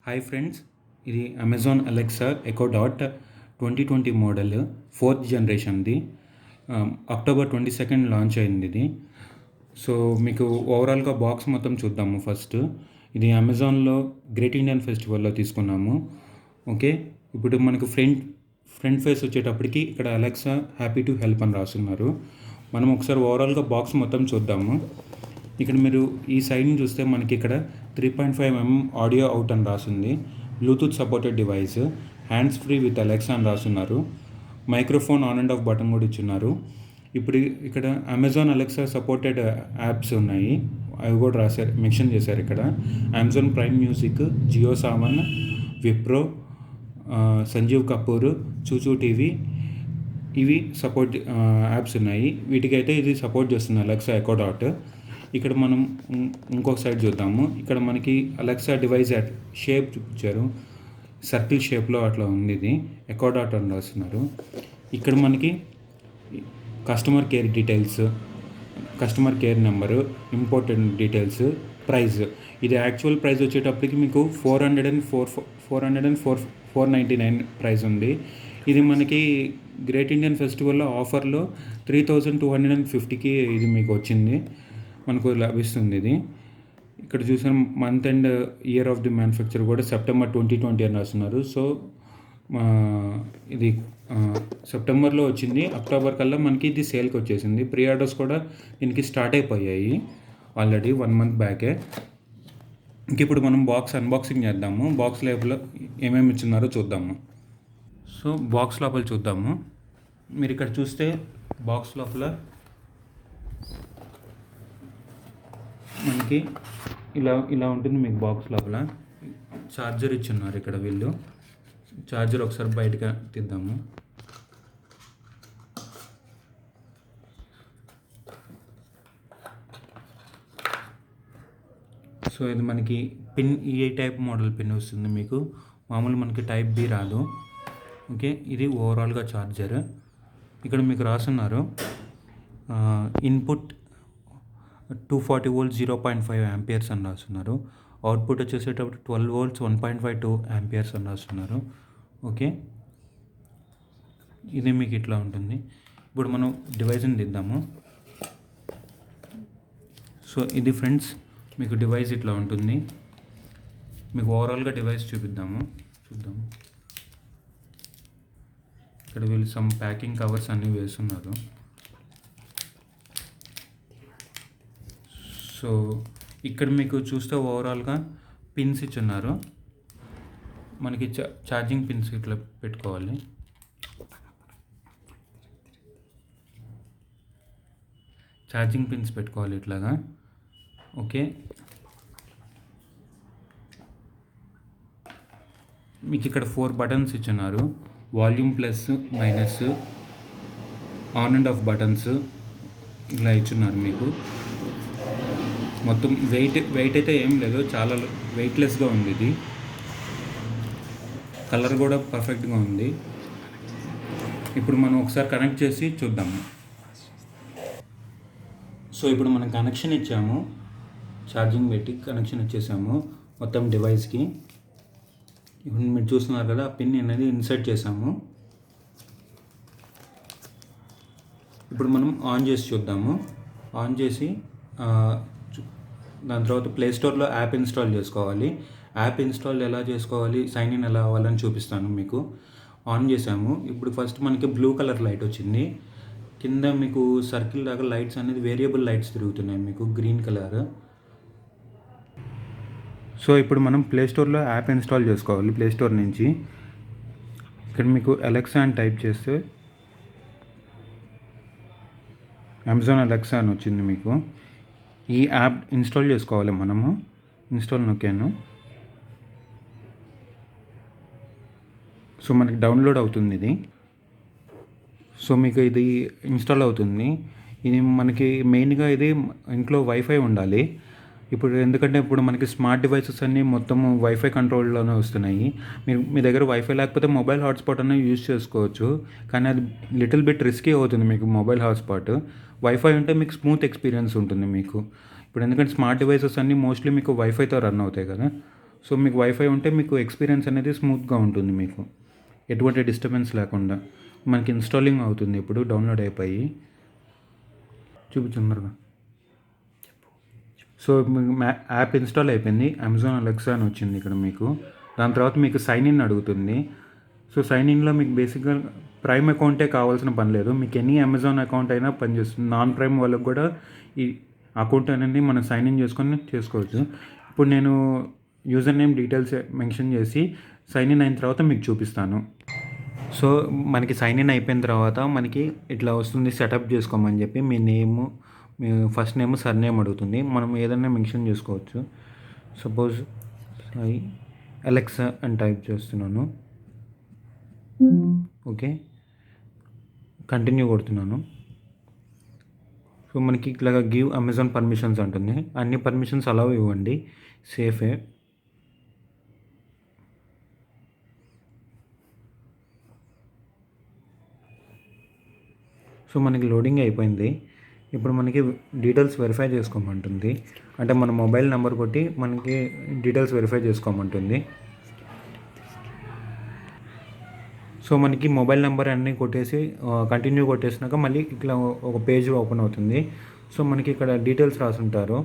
Hi friends, ఇది Amazon Alexa Echo Dot 2020 model 4th జనరేషన్ది. October 22 launch అయింది ఇది. సో మీకు ఓవరాల్గా బాక్స్ మొత్తం చూద్దాము. ఫస్ట్ ఇది అమెజాన్లో గ్రేట్ ఇండియన్ ఫెస్టివల్లో తీసుకున్నాము. ఓకే, ఇప్పుడు మనకు ఫ్రంట్ ఫేస్ వచ్చేటప్పటికి ఇక్కడ అలెక్సా హ్యాపీ టు హెల్ప్ అని రాస్తున్నారు. మనం ఒకసారి ఓవరాల్గా బాక్స్ మొత్తం చూద్దాము. ఇక్కడ మీరు ఈ సైడ్ని చూస్తే మనకి ఇక్కడ 3.5mm ఆడియో అవుట్ అని రాసింది. Bluetooth supported device, hands free with Alexa అని రాస్తున్నారు. Microphone on and of button కూడా ఇచ్చున్నారు. ఇప్పుడు ఇక్కడ అమెజాన్ అలెక్సా సపోర్టెడ్ యాప్స్ ఉన్నాయి, అవి కూడా మెన్షన్ చేశారు ఇక్కడ. Amazon Prime Music, Jio Saavn, Wipro, Sanjeev Kapoor, ChuChu TV, ఇవి సపోర్ట్ యాప్స్ ఉన్నాయి. వీటికైతే ఇది సపోర్ట్ చేస్తుంది అలెక్సా ఎకో డాట్. ఇక్కడ మనం ఇంకొక సైడ్ చూద్దాము. ఇక్కడ మనకి అలెక్సా డివైస్ షేప్ చూపించారు, సర్కిల్ షేప్లో అట్లా ఉంది. ఇది ఎకో డాట్ అని రాస్తున్నారు. ఇక్కడ మనకి customer care details, customer care number, important details, price. ఇది యాక్చువల్ ప్రైస్ వచ్చేటప్పటికి మీకు 499 ప్రైస్ ఉంది. ఇది మనకి గ్రేట్ ఇండియన్ ఫెస్టివల్లో ఆఫర్లో 3250కి ఇది మీకు వచ్చింది, మనకు లభిస్తుంది. ఇది ఇక్కడ చూసిన month and year of the manufacture కూడా సెప్టెంబర్ 2020 అని రాస్తున్నారు. సో ఇది సెప్టెంబర్లో వచ్చింది, అక్టోబర్ కల్లా మనకి ఇది సేల్కి వచ్చేసింది. ప్రీ ఆర్డర్స్ కూడా దీనికి స్టార్ట్ అయిపోయాయి ఆల్రెడీ 1 month బ్యాకే. ఇంక ఇప్పుడు మనం బాక్స్ అన్బాక్సింగ్ చేద్దాము. బాక్స్ లోపల ఏమేమి ఇచ్చున్నారో చూద్దాము. సో బాక్స్ లోపల చూద్దాము. మీరు ఇక్కడ చూస్తే బాక్స్ లోపల మనకి ఇలా ఉంటుంది. మీకు బాక్స్ లోపల ఛార్జర్ ఇచ్చున్నారు. ఇక్కడ వీళ్ళు ఛార్జర్ ఒకసారి బయటగా తీద్దాము. సో ఇది మనకి పిన్, ఈ టైప్ మోడల్ పిన్ వస్తుంది మీకు. మామూలు మనకి టైప్ బి రాదు. ఓకే, ఇది ఓవరాల్గా ఛార్జర్. ఇక్కడ మీకు రాస్తున్నారు ఇన్పుట్ 240 volts 0.5 amperes అని రాస్తున్నారు. అవుట్పుట్ వచ్చేసేటప్పుడు 12 volts 1.52 amperes అని రాస్తున్నారు. ఓకే, ఇది మీకు ఇట్లా ఉంటుంది. ఇప్పుడు మనం డివైస్ని దిద్దాము. సో ఇది ఫ్రెండ్స్ మీకు డివైస్ ఇట్లా ఉంటుంది. మీకు ఓవరాల్గా డివైస్ చూద్దాము. ఇక్కడ వీళ్ళు సమ్ ప్యాకింగ్ కవర్స్ అన్నీ వేస్తున్నారు. సో ఇక్కడ మీకు చూస్తే ఓవరాల్గా పిన్స్ ఇచ్చున్నారు. మనకి ఛార్జింగ్ పిన్స్ ఇట్లా పెట్టుకోవాలి. ఛార్జింగ్ పిన్స్ పెట్టుకోవాలి ఇట్లాగా. ఓకే, మీకు ఇక్కడ 4 బటన్స్ ఇచ్చున్నారు. Volume plus minus, on and off buttons ఇలా ఇచ్చున్నారు మీకు. మొత్తం వెయిట్ అయితే ఏం లేదు, చాలా వెయిట్లెస్గా ఉంది. ఇది కలర్ కూడా పర్ఫెక్ట్గా ఉంది. ఇప్పుడు మనం ఒకసారి కనెక్ట్ చేసి చూద్దాము. సో ఇప్పుడు మనం కనెక్షన్ ఇచ్చాము, ఛార్జింగ్ పెట్టి కనెక్షన్ ఇచ్చేసాము మొత్తం డివైస్కి. ఇప్పుడు మీరు చూస్తున్నారు కదా, ఆ పిన్ అనేది ఇన్సర్ట్ చేసాము. ఇప్పుడు మనం ఆన్ చేసి చూద్దాము. ఆన్ చేసి దాని తర్వాత ప్లే స్టోర్లో యాప్ ఇన్స్టాల్ చేసుకోవాలి. యాప్ ఇన్స్టాల్ ఎలా చేసుకోవాలి, సైన్ ఇన్ ఎలా అవ్వాలని చూపిస్తాను మీకు. ఆన్ చేసాము. ఇప్పుడు ఫస్ట్ మనకి బ్లూ కలర్ లైట్ వచ్చింది. కింద మీకు సర్కిల్ లాగా లైట్స్ అనేది వేరియబుల్ లైట్స్ తిరుగుతున్నాయి మీకు, గ్రీన్ కలర్. సో ఇప్పుడు మనం ప్లే స్టోర్లో యాప్ ఇన్స్టాల్ చేసుకోవాలి. ప్లే స్టోర్ నుంచి ఇక్కడ మీకు అలెక్సా అని టైప్ చేస్తే అమెజాన్ అలెక్సా అని వచ్చింది మీకు. ఈ యాప్ ఇన్స్టాల్ చేసుకోవాలి మనము. ఇన్స్టాల్ నొక్కాను. సో మనకి డౌన్లోడ్ అవుతుంది ఇది. సో మీకు ఇది ఇన్స్టాల్ అవుతుంది. ఇది మనకి మెయిన్గా ఇది ఇంట్లో వైఫై ఉండాలి. ఎందుకంటే ఇప్పుడు మనకి స్మార్ట్ డివైసెస్ అన్నీ మొత్తం వైఫై కంట్రోల్లోనే వస్తున్నాయి. మీ దగ్గర వైఫై లేకపోతే మొబైల్ హాట్స్పాట్ అనేది యూజ్ చేసుకోవచ్చు, కానీ అది లిటిల్ బిట్ రిస్కీ అవుతుంది మీకు మొబైల్ హాట్స్పాట్. వైఫై ఉంటే మీకు స్మూత్ ఎక్స్పీరియన్స్ ఉంటుంది మీకు. ఇప్పుడు ఎందుకంటే స్మార్ట్ డివైసెస్ అన్నీ మోస్ట్లీ మీకు వైఫైతో రన్ అవుతాయి కదా. సో మీకు వైఫై ఉంటే మీకు ఎక్స్పీరియన్స్ అనేది స్మూత్గా ఉంటుంది, మీకు ఎటువంటి డిస్టర్బెన్స్ లేకుండా. మనకి ఇన్స్టాలింగ్ అవుతుంది, ఇప్పుడు డౌన్లోడ్ అయిపోయి చూపించుందరుగా. సో యాప్ ఇన్స్టాల్ అయిపోయింది, అమెజాన్ అలెక్సా అని వచ్చింది ఇక్కడ మీకు. దాని తర్వాత మీకు సైన్ ఇన్ అడుగుతుంది. సో సైన్ ఇన్లో మీకు బేసిక్గా ప్రైమ్ అకౌంటే కావాల్సిన పని లేదు, మీకు ఎనీ అమెజాన్ అకౌంట్ అయినా పనిచేస్తుంది. నాన్ ప్రైమ్ వాళ్ళకి కూడా ఈ అకౌంట్ అనేది మనం సైన్ ఇన్ చేసుకొని చేసుకోవచ్చు. ఇప్పుడు నేను యూజర్ నేమ్ డీటెయిల్స్ మెన్షన్ చేసి సైన్ ఇన్ అయిన తర్వాత మీకు చూపిస్తాను. సో మనకి సైన్ ఇన్ అయిపోయిన తర్వాత మనకి ఇట్లా వస్తుంది, సెటప్ చేసుకోమని చెప్పి మీ నేము, మీ ఫస్ట్ నేమ్, సర్ నేమ్ అడుగుతుంది. మనం ఏదైనా మెన్షన్ చేసుకోవచ్చు. సపోజ్ అలెక్సా అని టైప్ చేస్తున్నాను. ఓకే, కంటిన్యూ కొడుతున్నాను. సో మనకి ఇట్లా గివ్ అమెజాన్ పర్మిషన్స్ అంటుంది. అన్ని పర్మిషన్స్ అలా ఇవ్వండి, సేఫే. సో మనకి లోడింగ్ అయిపోయింది. ఇప్పుడు మనకి డీటెయిల్స్ వెరిఫై చేసుకోమంటుంది. అంటే మన మొబైల్ నెంబర్ కొట్టి మనకి డీటెయిల్స్ వెరిఫై చేసుకోమంటుంది. సో మనకి మొబైల్ నెంబర్ అన్నీ కొట్టేసి కంటిన్యూ కొట్టేసినాక మళ్ళీ ఇట్లా ఒక పేజ్ ఓపెన్ అవుతుంది. సో మనకి ఇక్కడ డీటెయిల్స్ రాసుంటారు,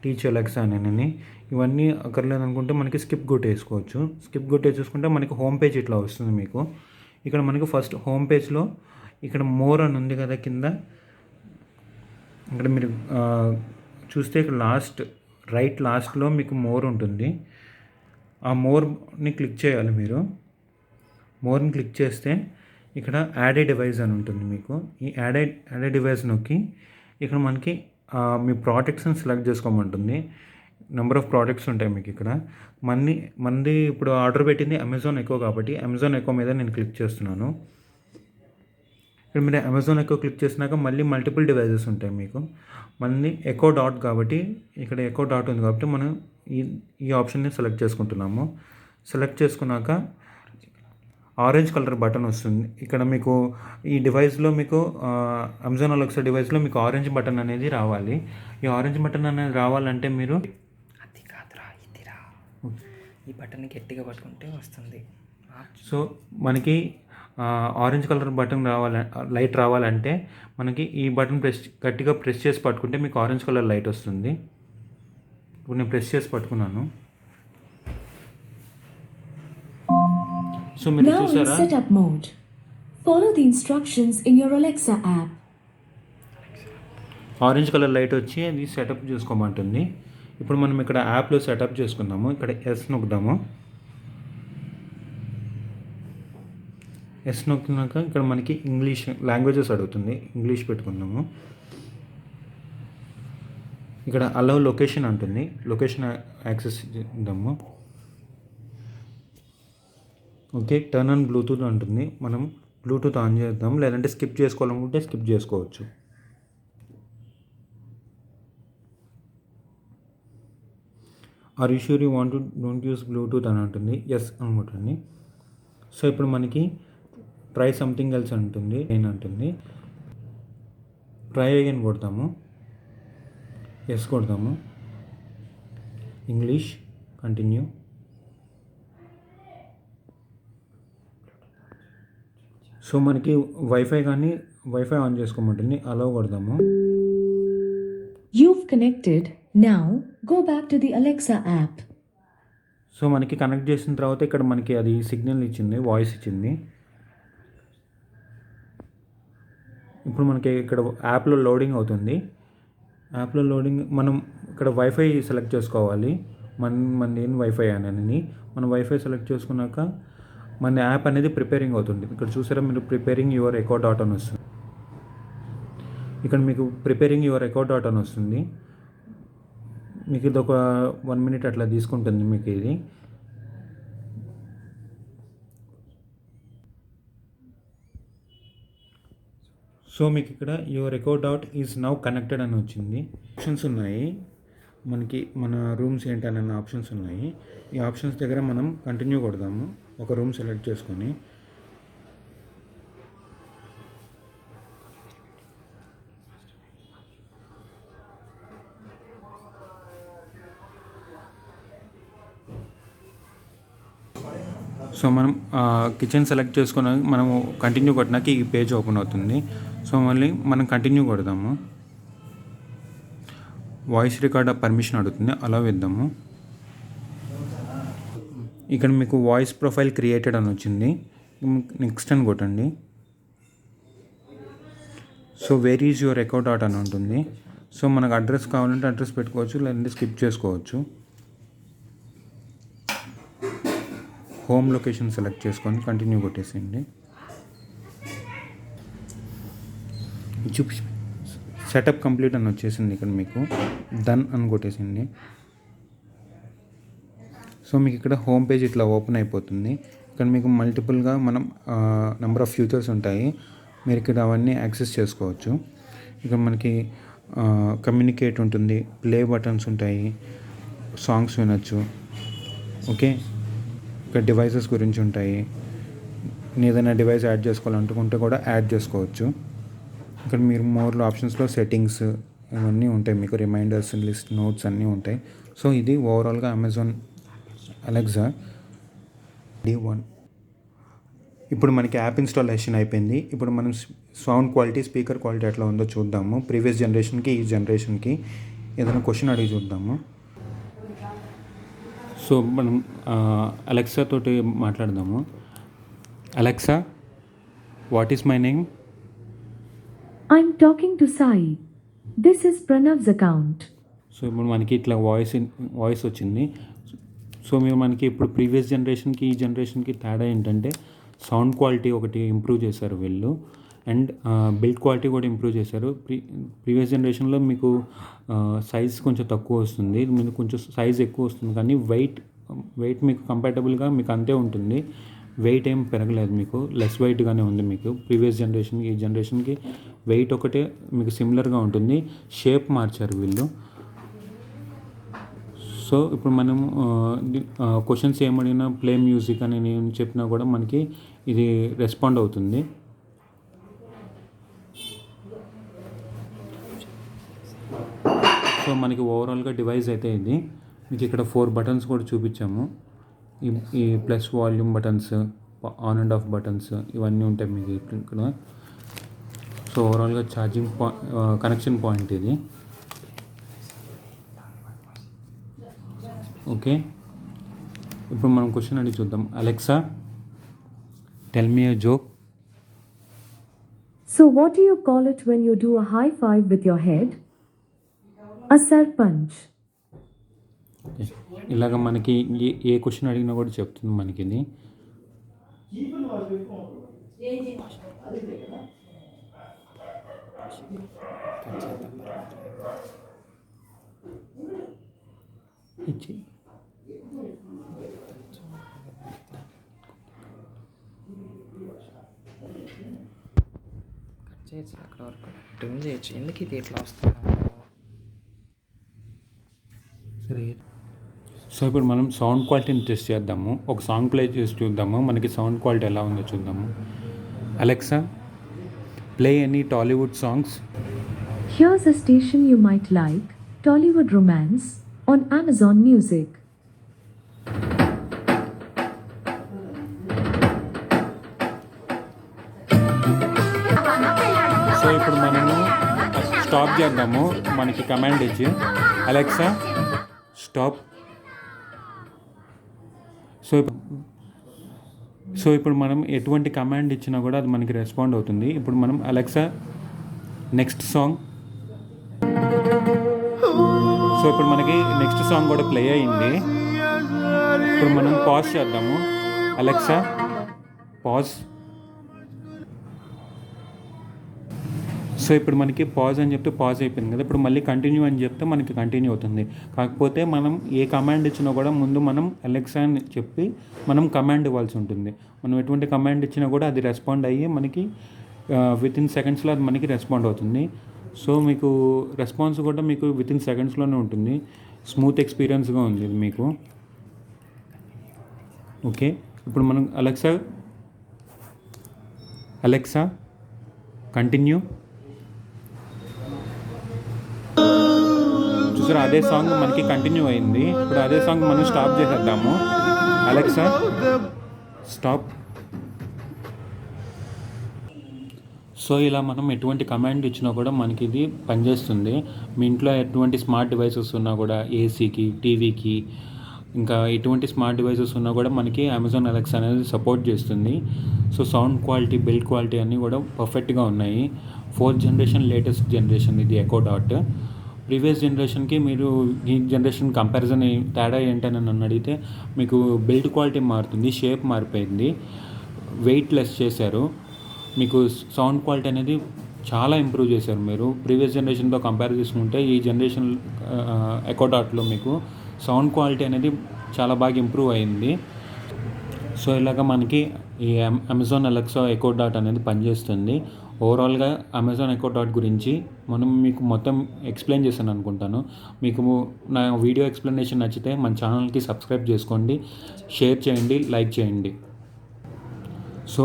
టీచ్ అలెక్సా అని. ఇవన్నీ అక్కర్లేదు అనుకుంటే మనకి స్కిప్ కొట్టేసుకోవచ్చు. స్కిప్ కొట్టేసుకుంటే మనకి హోమ్ పేజ్ ఇట్లా వస్తుంది మీకు. ఇక్కడ మనకి ఫస్ట్ హోమ్ పేజ్లో ఇక్కడ మోర్ అని ఉంది కదా కింద, ఇక్కడ మీరు చూస్తే ఇక్కడ రైట్ లాస్ట్లో మీకు మోర్ ఉంటుంది. ఆ మోర్ని క్లిక్ చేయాలి మీరు. మోర్ని క్లిక్ చేస్తే ఇక్కడ యాడ్ ఏ డివైస్ అని ఉంటుంది మీకు. ఈ యాడ్ ఏ డివైస్ నొక్కి ఇక్కడ మనకి మీ ప్రోడక్ట్స్ని సెలెక్ట్ చేసుకోమంటుంది. నెంబర్ ఆఫ్ ప్రోడక్ట్స్ ఉంటాయి మీకు ఇక్కడ. మంది ఇప్పుడు ఆర్డర్ పెట్టింది అమెజాన్ ఎకో కాబట్టి అమెజాన్ ఎకో మీద నేను క్లిక్ చేస్తున్నాను. ఇక్కడ మీరు అమెజాన్ ఎకో క్లిక్ చేసినాక మళ్ళీ మల్టిపుల్ డివైజెస్ ఉంటాయి మీకు. మళ్ళీ ఎకో డాట్ కాబట్టి ఇక్కడ ఎకో డాట్ ఉంది కాబట్టి మనం ఈ ఆప్షన్ని సెలెక్ట్ చేసుకుంటున్నాము. సెలెక్ట్ చేసుకున్నాక ఆరెంజ్ కలర్ బటన్ వస్తుంది. ఇక్కడ మీకు ఈ డివైస్లో మీకు అమెజాన్ అలెక్సా డివైస్లో మీకు ఆరెంజ్ బటన్ అనేది రావాలి. ఈ ఆరెంజ్ బటన్ అనేది రావాలంటే మీరు అది కాదురా ఇదిరా, ఈ బటన్ గట్టిగా పట్టుకుంటే వస్తుంది. సో మనకి ఆరెంజ్ కలర్ బటన్ లైట్ రావాలంటే మనకి ఈ బటన్ గట్టిగా ప్రెస్ చేసి పట్టుకుంటే మీకు ఆరెంజ్ కలర్ లైట్ వస్తుంది. ఇప్పుడు నేను ప్రెస్ చేసి పట్టుకున్నాను. సో మీరు చూసారా, setup mode. Follow the instructions in your Alexa app. Orange colour light వచ్చి అది సెటప్ చేసుకోమంటుంది. ఇప్పుడు మనం ఇక్కడ యాప్లో సెటప్ చేసుకుందాము. ఇక్కడ ఎస్ నొక్కుదాము. ఎస్ నొక్కినాక ఇక్కడ మనకి ఇంగ్లీష్ లాంగ్వేజెస్ అడుగుతుంది, ఇంగ్లీష్ పెట్టుకుందాము. ఇక్కడ అలౌ లొకేషన్ అంటుంది, లొకేషన్ యాక్సెస్ చేద్దాము. ఓకే, టర్న్ ఆన్ బ్లూటూత్ అంటుంది, మనం బ్లూటూత్ ఆన్ చేద్దాం. లేదంటే స్కిప్ చేసుకోవాలనుకుంటే స్కిప్ చేసుకోవచ్చు. Are you sure you want don't use Bluetooth అని అంటుంది, ఎస్ అనుకుంటుంది. సో ఇప్పుడు మనకి ట్రై సంథింగ్ ఎల్స్ అంటుంది, అంటుంది. ట్రై అగైన్ కొడతాము, ఎస్ కొడతాము, ఇంగ్లీష్, కంటిన్యూ. సో మనకి వైఫై ఆన్ చేసుకోమంటుంది, అలౌ కొడదాము. You've connected. Now go back to the Alexa app. So మనకి కనెక్ట్ చేసిన తర్వాత ఇక్కడ మనకి అది సిగ్నల్ ఇచ్చింది, వాయిస్ ఇచ్చింది. ఇప్పుడు మనకి ఇక్కడ యాప్లో లోడింగ్ అవుతుంది. యాప్లో లోడింగ్ మనం ఇక్కడ వైఫై సెలెక్ట్ చేసుకోవాలి. మన ఏం వైఫై అనేది మనం వైఫై సెలెక్ట్ చేసుకున్నాక మన యాప్ అనేది ప్రిపేరింగ్ అవుతుంది. ఇక్కడ చూసారా మీరు, ప్రిపేరింగ్ యువర్ ఎకో డాట్ అని వస్తుంది. ఇక్కడ మీకు ప్రిపేరింగ్ యువర్ ఎకో డాట్ అని వస్తుంది. మీకు ఇది ఒక 1 minute అట్లా తీసుకుంటుంది మీకు ఇది. సో మీకు ఇక్కడ your Echo Dot is now connected అని వచ్చింది. ఆప్షన్స్ ఉన్నాయి మనకి, మన రూమ్స్ ఏంటనే ఆప్షన్స్ ఉన్నాయి. ఈ ఆప్షన్స్ దగ్గర మనం కంటిన్యూ కొడదాము, ఒక రూమ్ సెలెక్ట్ చేసుకొని. సో మనం కిచెన్ సెలెక్ట్ చేసుకున్న మనము కంటిన్యూ కొట్టినాక ఈ పేజ్ ఓపెన్ అవుతుంది. సో మళ్ళీ మనం కంటిన్యూ కొడదాము. వాయిస్ రికార్డ్ పర్మిషన్ అడుగుతుంది, అలా ఇద్దాము. ఇక్కడ మీకు వాయిస్ ప్రొఫైల్ క్రియేటెడ్ అని వచ్చింది. నెక్స్ట్ అని కొట్టండి. So where is your Echo Dot అని ఉంటుంది. సో మనకు అడ్రస్ కావాలంటే అడ్రస్ పెట్టుకోవచ్చు, లేదంటే స్కిప్ చేసుకోవచ్చు. హోమ్ లొకేషన్ సెలెక్ట్ చేసుకొని కంటిన్యూ కొట్టేసేయండి. చూపి సెటప్ కంప్లీట్ అని వచ్చేసింది. ఇక్కడ మీకు డన్ అని కొట్టేసింది. సో మీకు ఇక్కడ హోమ్ పేజ్ ఇట్లా ఓపెన్ అయిపోతుంది. ఇక్కడ మీకు మల్టిపుల్గా మనం నెంబర్ ఆఫ్ ఫ్యూచర్స్ ఉంటాయి. మీరు ఇక్కడ అవన్నీ యాక్సెస్ చేసుకోవచ్చు. ఇక్కడ మనకి కమ్యూనికేట్ ఉంటుంది, ప్లే బటన్స్ ఉంటాయి, సాంగ్స్ వినొచ్చు. ఓకే, ఇక్కడ డివైసెస్ గురించి ఉంటాయి. ఏదైనా డివైస్ యాడ్ చేసుకోవాలనుకుంటే కూడా యాడ్ చేసుకోవచ్చు. ఇక్కడ మీరు మోర్లో ఆప్షన్స్లో సెట్టింగ్స్ ఇవన్నీ ఉంటాయి. మీకు రిమైండర్స్, లిస్ట్, నోట్స్ అన్నీ ఉంటాయి. సో ఇది ఓవరాల్గా అమెజాన్ అలెక్సా D1. ఇప్పుడు మనకి యాప్ ఇన్స్టాలేషన్ అయిపోయింది. ఇప్పుడు మనం సౌండ్ క్వాలిటీ, స్పీకర్ క్వాలిటీ ఎట్లా ఉందో చూద్దాము. ప్రీవియస్ జనరేషన్కి ఈ జనరేషన్కి ఏదైనా క్వశ్చన్ అడిగి చూద్దాము. సో మనం అలెక్సా తోటి మాట్లాడదాము. Alexa, what is my name? I'm talking to Sai. This is Pranav's account. So ఇప్పుడు మనకి ఇట్లా వాయిస్ వచ్చింది. సో మీరు మనకి ఇప్పుడు ప్రీవియస్ జనరేషన్కి ఈ జనరేషన్కి తేడా ఏంటంటే సౌండ్ క్వాలిటీ ఒకటి ఇంప్రూవ్ చేశారు వీళ్ళు, అండ్ బిల్డ్ క్వాలిటీ కూడా ఇంప్రూవ్ చేశారు. ప్రీవియస్ జనరేషన్లో మీకు సైజ్ కొంచెం తక్కువ వస్తుంది, మీకు కొంచెం సైజ్ ఎక్కువ వస్తుంది, కానీ వెయిట్ మీకు కంపాటబుల్గా మీకు అంతే ఉంటుంది. వెయిట్ ఏం పెరగలేదు, మీకు లెస్ వెయిట్గానే ఉంది. మీకు ప్రీవియస్ జనరేషన్కి ఈ జనరేషన్కి వెయిట్ ఒకటే మీకు సిమిలర్గా ఉంటుంది. షేప్ మార్చారు వీళ్ళు. సో ఇప్పుడు మనం క్వశ్చన్స్ ఏమడిగినా, ప్లే మ్యూజిక్ అని నేను చెప్పినా కూడా మనకి ఇది రెస్పాండ్ అవుతుంది. సో మనకి ఓవరాల్గా డివైస్ అయితే ఇది. మీకు ఇక్కడ 4 బటన్స్ కూడా చూపించాము. ఈ plus volume buttons, on and off buttons ఇవన్నీ ఉంటాయి మీకు ఇక్కడ. సో ఓవరాల్గా ఛార్జింగ్ కనెక్షన్ పాయింట్ ఇది. ఓకే, ఇప్పుడు మనం క్వశ్చన్ అడిగి చూద్దాం. Alexa, tell me a joke. So what do you call it when you do a high five with your head? A sarpanch. ఇలాగ మనకి ఏ క్వశ్చన్ అడిగినా కూడా చెప్తుంది మనకి ఇది. కట్ చేయొచ్చు, అక్కడ వరకు ట్రిమ్ చేయొచ్చు. ఎందుకు ఇది ఇట్లా వస్తున్నాను? సరే, సో ఇప్పుడు మనం సౌండ్ క్వాలిటీని టెస్ట్ చేద్దాము. ఒక సాంగ్ ప్లే చేసి చూద్దాము, మనకి సౌండ్ క్వాలిటీ ఎలా ఉందో చూద్దాము. Alexa, play any Tollywood songs. Here's a station you might like, Tollywood Romance, on Amazon Music. So ఇప్పుడు మనము స్టాప్ చేద్దాము. మనకి కమాండ్ ఇచ్చి అలెక్సా స్టాప్. సో ఇప్పుడు మనం ఎటువంటి కమాండ్ ఇచ్చినా కూడా అది మనకి రెస్పాండ్ అవుతుంది. ఇప్పుడు మనం అలెక్సా నెక్స్ట్ సాంగ్. సో ఇప్పుడు మనకి నెక్స్ట్ సాంగ్ కూడా ప్లే అయింది. ఇప్పుడు మనం పాజ్ చేద్దాము. Alexa pause. సో ఇప్పుడు మనకి పాజ్ అని చెప్తే పాజ్ అయిపోయింది కదా. ఇప్పుడు మళ్ళీ కంటిన్యూ అని చెప్తే మనకి కంటిన్యూ అవుతుంది. కాకపోతే మనం ఏ కమాండ్ ఇచ్చినా కూడా ముందు మనం అలెక్సా అని చెప్పి మనం కమాండ్ ఇవ్వాల్సి ఉంటుంది. మనం ఎటువంటి కమాండ్ ఇచ్చినా కూడా అది రెస్పాండ్ అయ్యి మనకి వితిన్ సెకండ్స్లో అది మనకి రెస్పాండ్ అవుతుంది. సో మీకు రెస్పాన్స్ కూడా మీకు వితిన్ సెకండ్స్లోనే ఉంటుంది. స్మూత్ ఎక్స్పీరియన్స్గా ఉంది ఇది మీకు. ఓకే, ఇప్పుడు మనం అలెక్సా కంటిన్యూ. చూసారా, అదే సాంగ్ మనకి కంటిన్యూ అయింది. ఇప్పుడు అదే సాంగ్ మనం స్టాప్ చేసేద్దాము. Alexa stop. సో ఇలా మనం ఎటువంటి కమాండ్ ఇచ్చినా కూడా మనకి ఇది పనిచేస్తుంది. మీ ఇంట్లో ఎటువంటి స్మార్ట్ డివైసెస్ ఉన్నా కూడా ఏసీకి, టీవీకి, ఇంకా ఎటువంటి స్మార్ట్ డివైసెస్ ఉన్నా కూడా మనకి అమెజాన్ అలెక్సా అనేది సపోర్ట్ చేస్తుంది. So sound quality, build quality అన్నీ కూడా పర్ఫెక్ట్గా ఉన్నాయి. 4th జనరేషన్, లేటెస్ట్ జనరేషన్ ఇది ఎకో డాట్. ప్రీవియస్ జనరేషన్కి మీరు ఈ జనరేషన్ కంపారిజన్ తేడా ఏంటని నన్ను అడిగితే మీకు బిల్డ్ క్వాలిటీ మారుతుంది, షేప్ మారిపోయింది, వెయిట్ లెస్ చేశారు, మీకు సౌండ్ క్వాలిటీ అనేది చాలా ఇంప్రూవ్ చేశారు. మీరు ప్రీవియస్ జనరేషన్తో కంపేర్ చేసుకుంటే ఈ జనరేషన్ ఎకో డాట్లో మీకు సౌండ్ క్వాలిటీ అనేది చాలా బాగా ఇంప్రూవ్ అయింది. సో ఇలాగ మనకి ఈ అమెజాన్ అలెక్సా ఎకో డాట్ అనేది పనిచేస్తుంది. ఓవరాల్గా అమెజాన్ ఎకో డాట్ గురించి మీకు మొత్తం ఎక్స్ప్లెయిన్ చేశాను అనుకుంటాను. మీకు నా వీడియో ఎక్స్ప్లెనేషన్ నచ్చితే మన ఛానల్కి సబ్స్క్రైబ్ చేసుకోండి, షేర్ చేయండి, లైక్ చేయండి. సో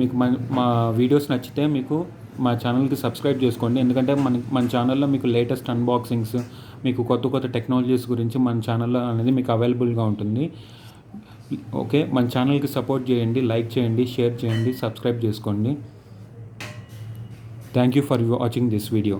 మీకు మా వీడియోస్ నచ్చితే మీకు మా ఛానల్కి సబ్స్క్రైబ్ చేసుకోండి. ఎందుకంటే మన ఛానల్లో మీకు లేటెస్ట్ అన్బాక్సింగ్స్, మీకు కొత్త టెక్నాలజీస్ గురించి మన ఛానల్లో అనేది మీకు అవైలబుల్గా ఉంటుంది. ఓకే, మన ఛానల్కి సపోర్ట్ చేయండి, లైక్ చేయండి, షేర్ చేయండి, సబ్స్క్రైబ్ చేసుకోండి. Thank you for watching this video.